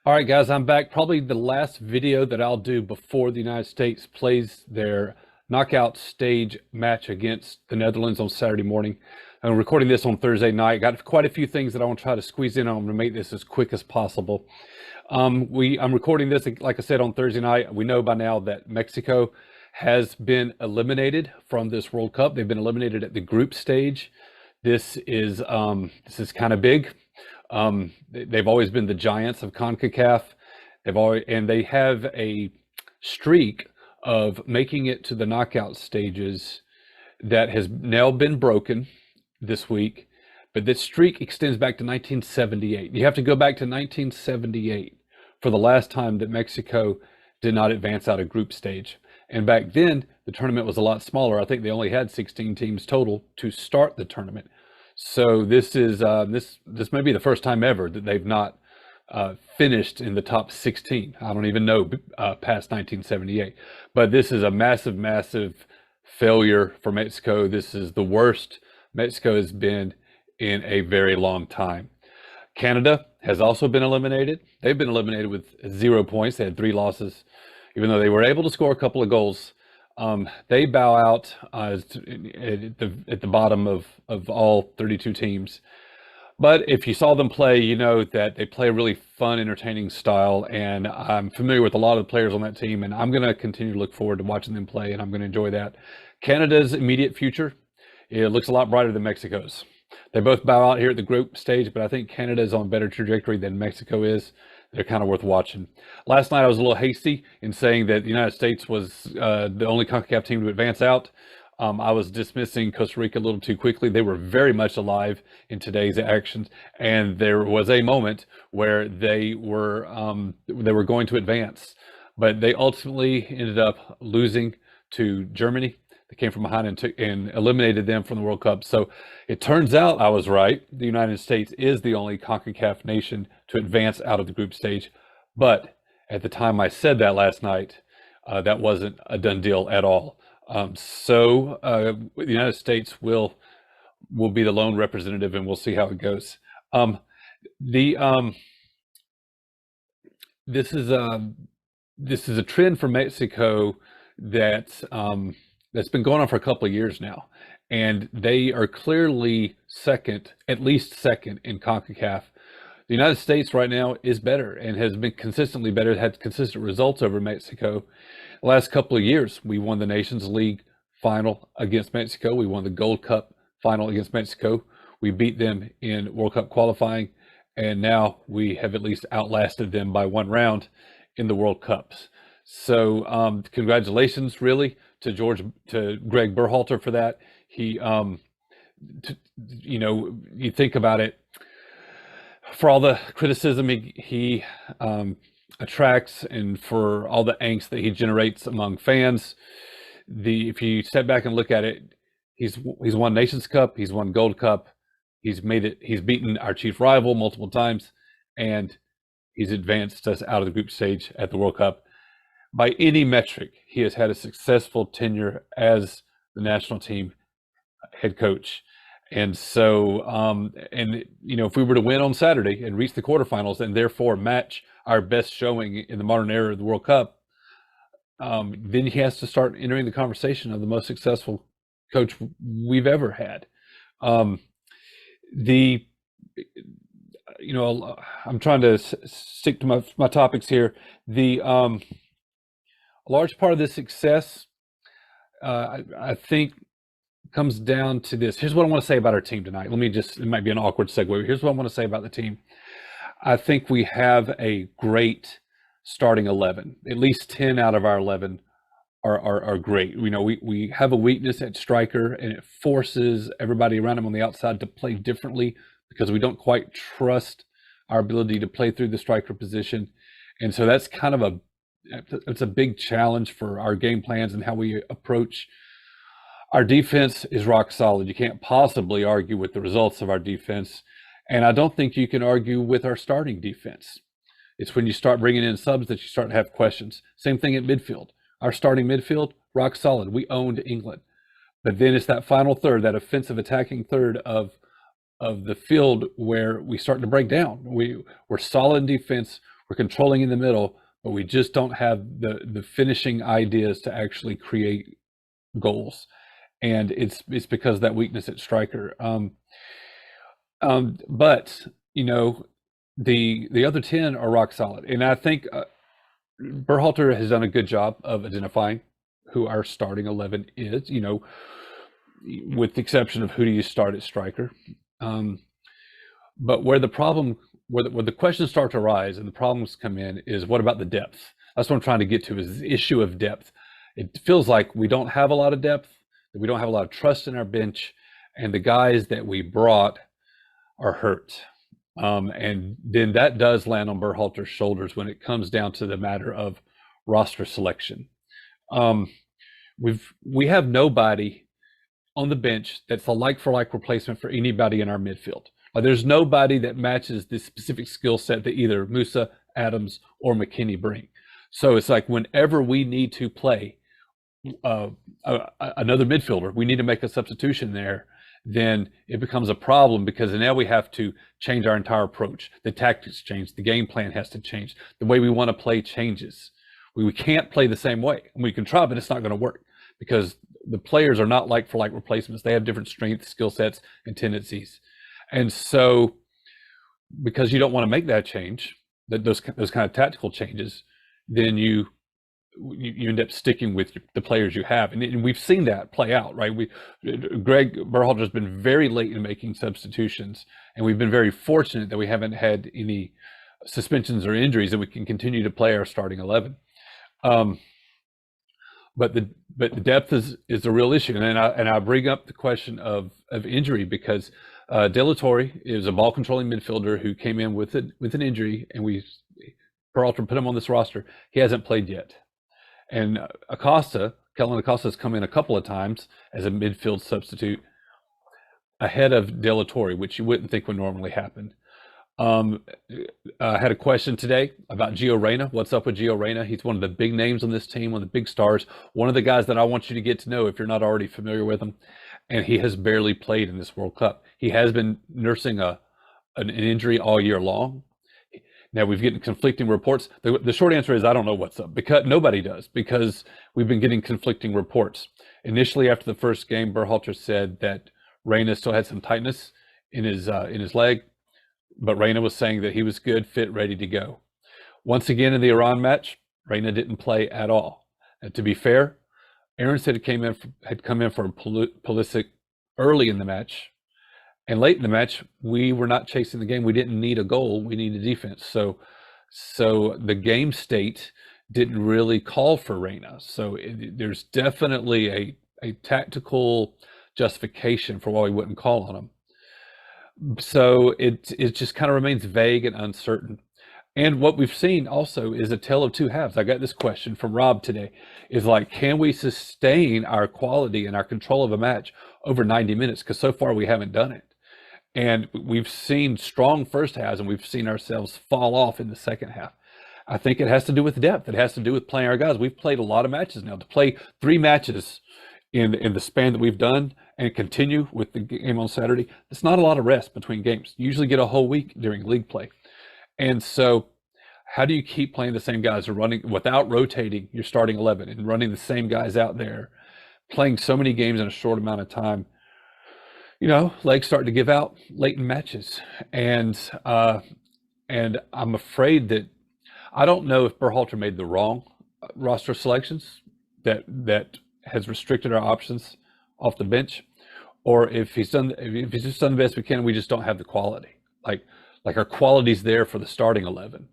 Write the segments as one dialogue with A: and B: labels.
A: All right, guys, I'm back. Probably the last video that I'll do before the United States plays their knockout stage match against the Netherlands on Saturday morning. I'm recording this on Thursday night. Got quite a few things that I want to try to squeeze in on to make this as quick as possible. I'm recording this, like I said, on Thursday night. We know by now that Mexico has been eliminated from this World Cup. They've been eliminated at the group stage. This is kind of big. They've always been the giants of CONCACAF. They have a streak of making it to the knockout stages that has now been broken this week. But this streak extends back to 1978. You have to go back to 1978 for the last time that Mexico did not advance out of group stage. And back then, the tournament was a lot smaller. I think they only had 16 teams total to start the tournament. So this is this may be the first time ever that they've not finished in the top 16. I don't even know past 1978. But this is a massive, massive failure for Mexico. This is the worst Mexico has been in a very long time. Canada has also been eliminated. They've been eliminated with 0 points. They had 3 losses, even though they were able to score a couple of goals. They bow out at the bottom of all 32 teams. But if you saw them play, you know that they play a really fun, entertaining style. And I'm familiar with a lot of the players on that team, and I'm going to continue to look forward to watching them play, and I'm going to enjoy that. Canada's immediate future, it looks a lot brighter than Mexico's. They both bow out here at the group stage, but I think Canada is on a better trajectory than Mexico is. They're kind of worth watching. Last night I was a little hasty in saying that the United States was the only CONCACAF team to advance out. I was dismissing Costa Rica a little too quickly. They were very much alive in today's actions, and there was a moment where they were going to advance, but they ultimately ended up losing to Germany. They came from behind and eliminated them from the World Cup. So it turns out I was right. The United States is the only CONCACAF nation to advance out of the group stage. But at the time I said that last night, that wasn't a done deal at all. The United States will be the lone representative, and we'll see how it goes. This is a trend for Mexico that's been going on for a couple of years now, and they are clearly second, at least second in CONCACAF. The United States right now is better and has been consistently better, had consistent results over Mexico. The last couple of years, we won the Nations League final against Mexico. We won the Gold Cup final against Mexico. We beat them in World Cup qualifying, and now we have at least outlasted them by 1 round in the World Cups. So congratulations, really, to Greg Berhalter for that. He, you think about it, for all the criticism he attracts, and for all the angst that he generates among fans, if you step back and look at it, he's won Nations Cup, he's won Gold Cup, he's beaten our chief rival multiple times, and he's advanced us out of the group stage at the World Cup. By any metric, he has had a successful tenure as the national team head coach. And so, if we were to win on Saturday and reach the quarterfinals and therefore match our best showing in the modern era of the World Cup, then he has to start entering the conversation of the most successful coach we've ever had. I'm trying to stick to my topics here. A large part of this success, I think, comes down to this. Here's what I want to say about our team tonight. It might be an awkward segue. Here's what I want to say about the team. I think we have a great starting 11. At least 10 out of our 11 are great. We have a weakness at striker, and it forces everybody around him on the outside to play differently because we don't quite trust our ability to play through the striker position. And so that's kind of it's a big challenge for our game plans and how we approach. Our defense is rock solid. You can't possibly argue with the results of our defense. And I don't think you can argue with our starting defense. It's when you start bringing in subs that you start to have questions. Same thing at midfield. Our starting midfield, rock solid. We owned England. But then it's that final third, that offensive attacking third of the field where we start to break down. We're solid in defense. We're controlling in the middle, but we just don't have the finishing ideas to actually create goals. And it's because of that weakness at striker. But you know, the other 10 are rock solid, and I think Berhalter has done a good job of identifying who our starting 11 is. You know, with the exception of who do you start at striker. But where the problem, where the questions start to arise and the problems come in, is what about the depth? That's what I'm trying to get to, is the issue of depth. It feels like we don't have a lot of depth, that we don't have a lot of trust in our bench, and the guys that we brought are hurt. And then that does land on Berhalter's shoulders when it comes down to the matter of roster selection. We have nobody on the bench that's a like-for-like replacement for anybody in our midfield. There's nobody that matches the specific skill set that either Musa, Adams, or McKinney bring. So it's like whenever we need to play another midfielder, we need to make a substitution there, then it becomes a problem, because now we have to change our entire approach. The tactics change, the game plan has to change, the way we want to play changes. We can't play the same way. We can try, but it's not going to work, because the players are not like for like replacements. They have different strengths, skill sets, and tendencies. And so, because you don't want to make that change, those kind of tactical changes, then you end up sticking with the players you have, and we've seen that play out, right? Greg Berhalter has been very late in making substitutions, and we've been very fortunate that we haven't had any suspensions or injuries, and we can continue to play our starting 11. But the depth is a real issue, and I bring up the question of injury because De La Torre is a ball controlling midfielder who came in with an injury, and Berhalter put him on this roster. He hasn't played yet. And Kellen Acosta has come in a couple of times as a midfield substitute ahead of De La Torre, which you wouldn't think would normally happen. I had a question today about Gio Reyna. What's up with Gio Reyna? He's one of the big names on this team, one of the big stars, one of the guys that I want you to get to know if you're not already familiar with him. And he has barely played in this World Cup. He has been nursing an injury all year long. Now, we've getting conflicting reports. The short answer is I don't know what's up, because nobody does, because we've been getting conflicting reports. Initially, after the first game, Berhalter said that Reyna still had some tightness in his leg, but Reyna was saying that he was good, fit, ready to go. Once again, in the Iran match, Reyna didn't play at all. And to be fair, Aaron said had come in for Pulisic early in the match. And late in the match, we were not chasing the game. We didn't need a goal. We needed defense. So the game state didn't really call for Reyna. So there's definitely a tactical justification for why we wouldn't call on him. So it just kind of remains vague and uncertain. And what we've seen also is a tale of two halves. I got this question from Rob today, is like, can we sustain our quality and our control of a match over 90 minutes? Because so far we haven't done it. And we've seen strong first halves, and we've seen ourselves fall off in the second half. I think it has to do with depth. It has to do with playing our guys. We've played a lot of matches now. To play 3 matches in the span that we've done and continue with the game on Saturday, it's not a lot of rest between games. You usually get a whole week during league play. And so how do you keep playing the same guys or running without rotating your starting 11 and running the same guys out there, playing so many games in a short amount of time? You know, legs start to give out late in matches. And I'm afraid that I don't know if Berhalter made the wrong roster selections that has restricted our options off the bench, or if he's just done the best we can. We just don't have the quality. Like our quality's there for the starting 11,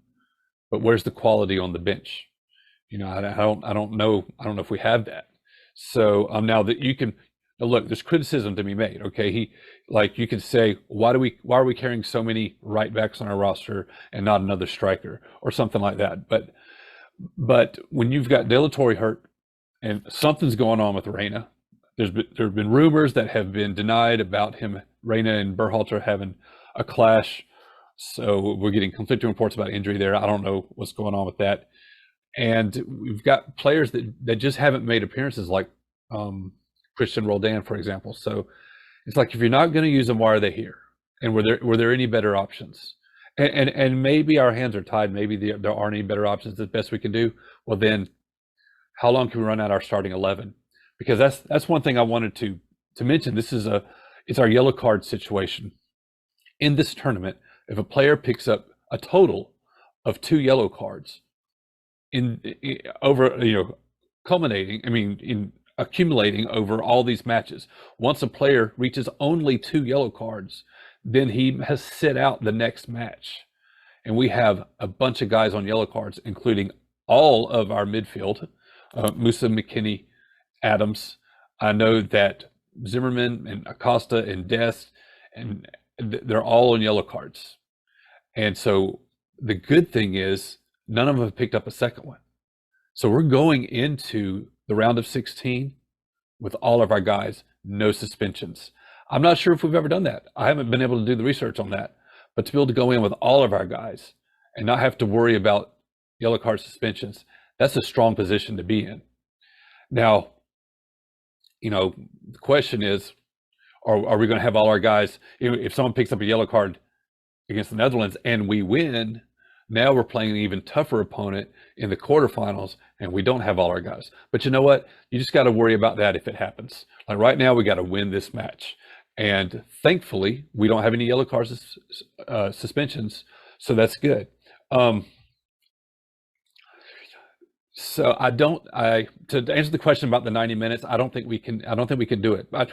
A: but where's the quality on the bench? You know, I don't know if we have that. So now that you can look, there's criticism to be made. Okay, you can say, why are we carrying so many right backs on our roster and not another striker or something like that? But when you've got De La Torre hurt and something's going on with Reyna, there have been rumors that have been denied about him, Reyna and Berhalter having a clash. So we're getting conflicting reports about injury there. I don't know what's going on with that. And we've got players that just haven't made appearances, like Christian Roldan, for example. So it's like, if you're not going to use them, why are they here? And were there any better options? And maybe our hands are tied. Maybe there aren't any better options. The best we can do. Well, then, how long can we run out our starting 11? Because that's one thing I wanted to mention. It's our yellow card situation in this tournament. If a player picks up a total of 2 yellow cards in over, culminating, in accumulating over all these matches. Once a player reaches only 2 yellow cards, then he has sit out the next match. And we have a bunch of guys on yellow cards, including all of our midfield, Musa, McKinney, Adams. I know that Zimmerman and Acosta and Dest, and they're all on yellow cards. And so the good thing is none of them have picked up a second one. So we're going into the round of 16 with all of our guys, no suspensions. I'm not sure if we've ever done that. I haven't been able to do the research on that. But to be able to go in with all of our guys and not have to worry about yellow card suspensions, that's a strong position to be in. Now, the question is, are we going to have all our guys, if someone picks up a yellow card against the Netherlands and we win, now we're playing an even tougher opponent in the quarterfinals, and we don't have all our guys. But you know what? You just got to worry about that if it happens. Like right now, we got to win this match. And thankfully, we don't have any yellow cards suspensions, so that's good. So to answer the question about the 90 minutes, I don't think we can do it. But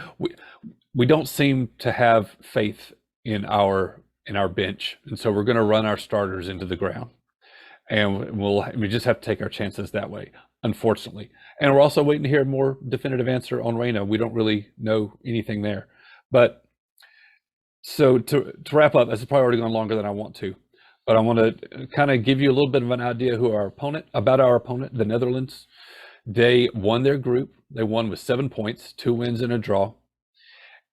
A: we don't seem to have faith in our bench, and so we're going to run our starters into the ground, and we just have to take our chances that way, unfortunately. And we're also waiting to hear a more definitive answer on Reina. We don't really know anything there. But so to wrap up, this is probably already gone longer than I want to, but I want to kind of give you a little bit of an idea about our opponent, the Netherlands. They won their group. They won with 7 points, 2 wins and a draw,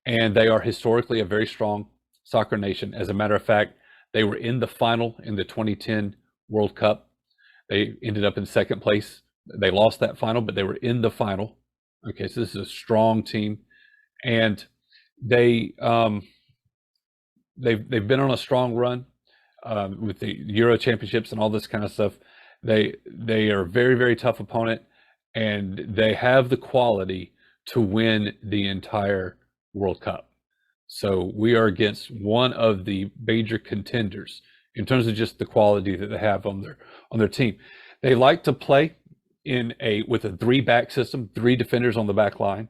A: and they are historically a very strong soccer nation. As a matter of fact, they were in the final in the 2010 World Cup. They ended up in second place. They lost that final, but they were in the final. Okay, so this is a strong team, and they've been on a strong run with the Euro Championships and all this kind of stuff. They are a very, very tough opponent, and they have the quality to win the entire World Cup. So we are against one of the major contenders in terms of just the quality that they have on their team. They like to play with a 3-back system, 3 defenders on the back line,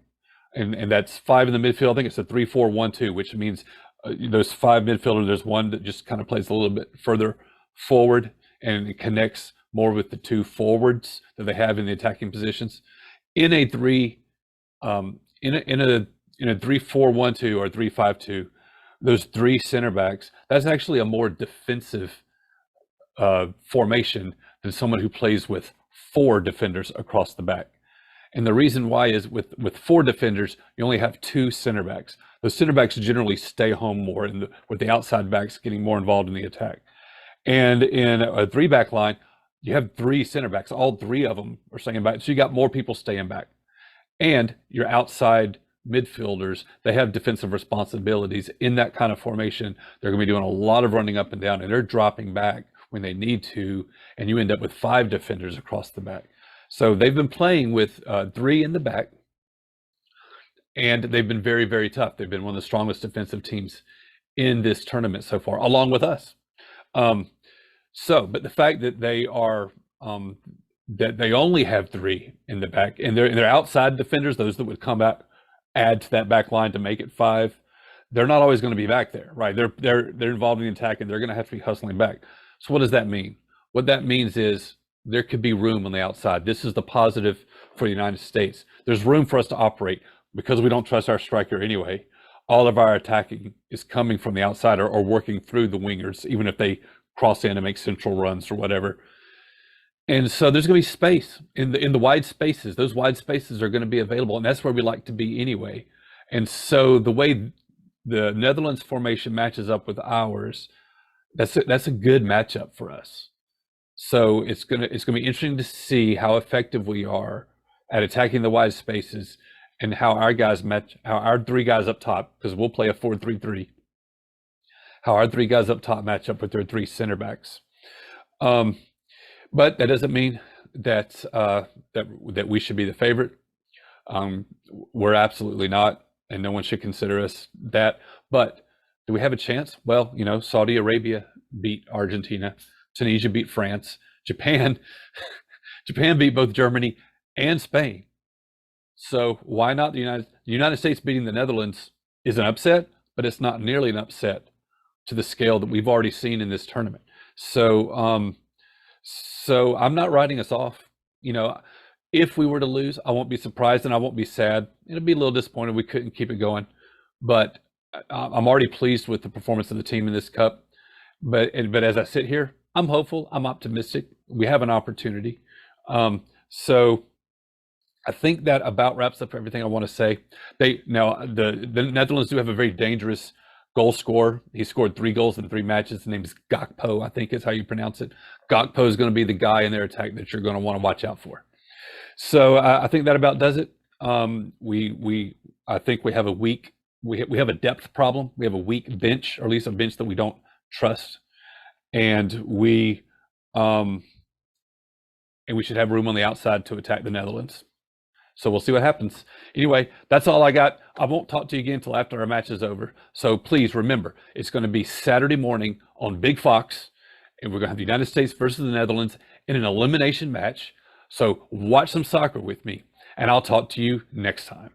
A: and that's 5 in the midfield. I think it's a 3-4-1-2, which means those 5 midfielders. There's one that just kind of plays a little bit further forward, and it connects more with the 2 forwards that they have in the attacking positions. In a 3-4-1-2 or 3-5-2, those 3 center backs, that's actually a more defensive formation than someone who plays with 4 defenders across the back. And the reason why is with 4 defenders, you only have 2 center backs. Those center backs generally stay home more, with the outside backs getting more involved in the attack. And in a 3-back line, you have 3 center backs. All 3 of them are staying back. So you got more people staying back. And your outside midfielders, they have defensive responsibilities. In that kind of formation, they're going to be doing a lot of running up and down, and they're dropping back when they need to, and you end up with 5 defenders across the back. So they've been playing with 3 in the back, and they've been very, very tough. They've been one of the strongest defensive teams in this tournament so far, along with us. But the fact that they are that they only have 3 in the back, and they're outside defenders, those that would come out, add to that back line to make it 5. They're not always going to be back there, right? They're involved in the attack, and they're going to have to be hustling back. So what does that mean? What that means is there could be room on the outside. This is the positive for the United States. There's room for us to operate because we don't trust our striker anyway. All of our attacking is coming from the outside or working through the wingers, even if they cross in and make central runs or whatever. And so there's going to be space in the wide spaces. Those wide spaces are going to be available, and that's where we like to be anyway. And so the way the Netherlands formation matches up with ours, that's a good matchup for us. So it's gonna be interesting to see how effective we are at attacking the wide spaces, and how our 3 guys up top, because we'll play a 4-3-3, how our three guys up top match up with their three center backs. But that doesn't mean that that we should be the favorite. We're absolutely not, and no one should consider us that. But do we have a chance? Well, you know, Saudi Arabia beat Argentina, Tunisia beat France, Japan beat both Germany and Spain. So why not the United States beating the Netherlands is an upset, but it's not nearly an upset to the scale that we've already seen in this tournament. So so I'm not writing us off. You know, if we were to lose, I won't be surprised and I won't be sad. It'll be a little disappointed we couldn't keep it going, but I'm already pleased with the performance of the team in this cup. But as I sit here, I'm hopeful. I'm optimistic. We have an opportunity. So I think that about wraps up everything I want to say. The Netherlands do have a very dangerous goal scorer. He scored 3 goals in 3 matches. His name is Gakpo, I think is how you pronounce it. Gakpo is going to be the guy in their attack that you're going to want to watch out for. So I think that about does it. I think we have a weak. We have a depth problem. We have a weak bench, or at least a bench that we don't trust, and we should have room on the outside to attack the Netherlands. So we'll see what happens. Anyway, that's all I got. I won't talk to you again until after our match is over. So please remember, it's going to be Saturday morning on Big Fox, and we're going to have the United States versus the Netherlands in an elimination match. So watch some soccer with me, and I'll talk to you next time.